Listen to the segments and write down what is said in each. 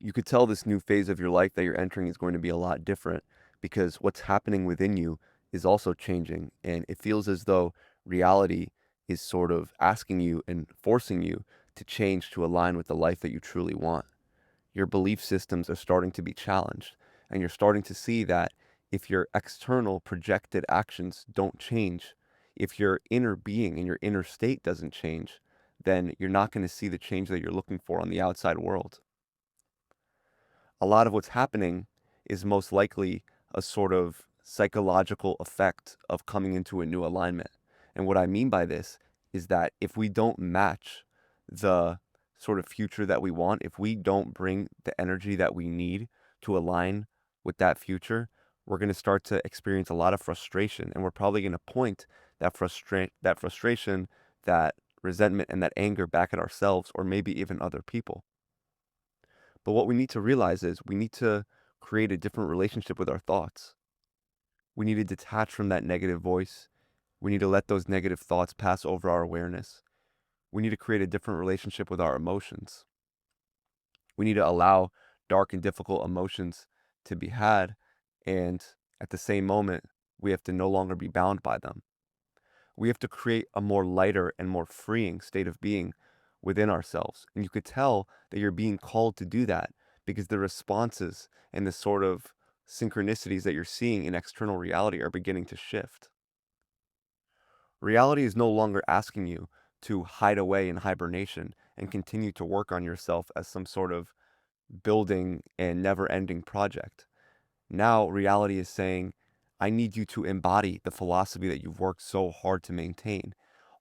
you could tell this new phase of your life that you're entering is going to be a lot different because what's happening within you is also changing. And it feels as though reality is sort of asking you and forcing you to change to align with the life that you truly want. Your belief systems are starting to be challenged, and you're starting to see that if your external projected actions don't change, if your inner being and your inner state doesn't change, then you're not going to see the change that you're looking for on the outside world. A lot of what's happening is most likely a sort of psychological effect of coming into a new alignment. And what I mean by this is that if we don't match the sort of future that we want, if we don't bring the energy that we need to align with that future, we're going to start to experience a lot of frustration. And we're probably going to point that frustration, that resentment, and that anger back at ourselves or maybe even other people. But what we need to realize is we need to create a different relationship with our thoughts. We need to detach from that negative voice. We need to let those negative thoughts pass over our awareness. We need to create a different relationship with our emotions. We need to allow dark and difficult emotions to be had, and at the same moment, we have to no longer be bound by them. We have to create a more lighter and more freeing state of being within ourselves. And you could tell that you're being called to do that because the responses and the sort of synchronicities that you're seeing in external reality are beginning to shift. Reality is no longer asking you to hide away in hibernation and continue to work on yourself as some sort of building and never ending project. Now, reality is saying, I need you to embody the philosophy that you've worked so hard to maintain.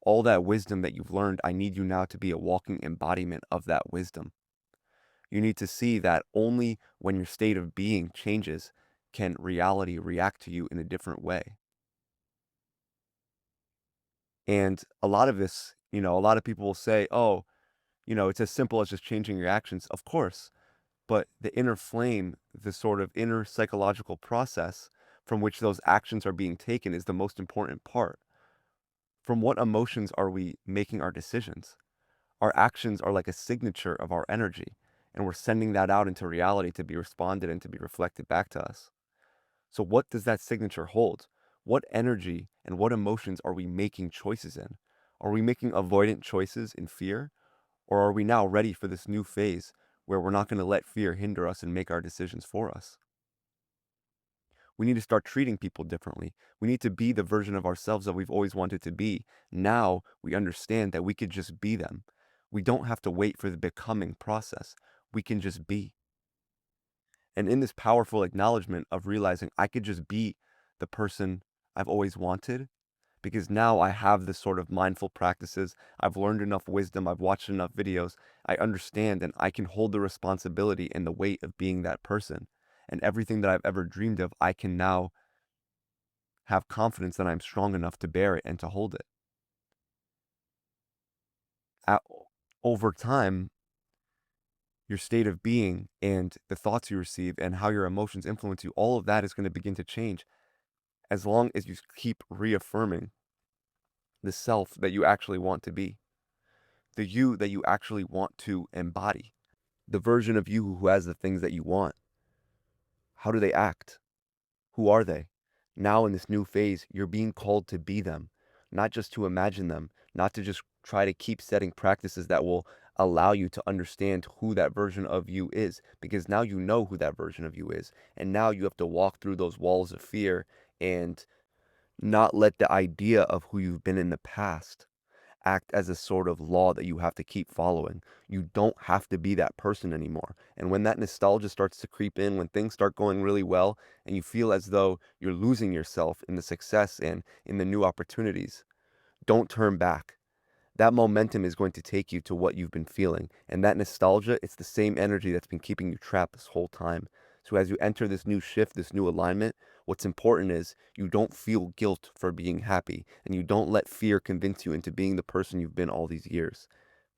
All that wisdom that you've learned, I need you now to be a walking embodiment of that wisdom. You need to see that only when your state of being changes can reality react to you in a different way. And a lot of this, a lot of people will say, oh, it's as simple as just changing your actions. Of course. But the inner flame, the sort of inner psychological process from which those actions are being taken is the most important part. From what emotions are we making our decisions? Our actions are like a signature of our energy, and we're sending that out into reality to be responded and to be reflected back to us. So, what does that signature hold? What energy and what emotions are we making choices in? Are we making avoidant choices in fear? Or are we now ready for this new phase where we're not going to let fear hinder us and make our decisions for us? We need to start treating people differently. We need to be the version of ourselves that we've always wanted to be. Now we understand that we could just be them. We don't have to wait for the becoming process. We can just be. And in this powerful acknowledgement of realizing I could just be the person I've always wanted, because now I have this sort of mindful practices. I've learned enough wisdom. I've watched enough videos. I understand and I can hold the responsibility and the weight of being that person. And everything that I've ever dreamed of, I can now have confidence that I'm strong enough to bear it and to hold it. At, over time, your state of being and the thoughts you receive and how your emotions influence you, all of that is going to begin to change as long as you keep reaffirming the self that you actually want to be, the you that you actually want to embody, the version of you who has the things that you want. How do they act? Who are they? Now, in this new phase, you're being called to be them, not just to imagine them, not to just try to keep setting practices that will allow you to understand who that version of you is, because now you know who that version of you is. And now you have to walk through those walls of fear and not let the idea of who you've been in the past act as a sort of law that you have to keep following. You don't have to be that person anymore. And when that nostalgia starts to creep in, when things start going really well, and you feel as though you're losing yourself in the success and in the new opportunities, don't turn back. That momentum is going to take you to what you've been feeling. And that nostalgia, it's the same energy that's been keeping you trapped this whole time. So as you enter this new shift, this new alignment, what's important is you don't feel guilt for being happy and you don't let fear convince you into being the person you've been all these years.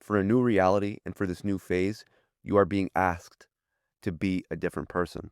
For a new reality and for this new phase, you are being asked to be a different person.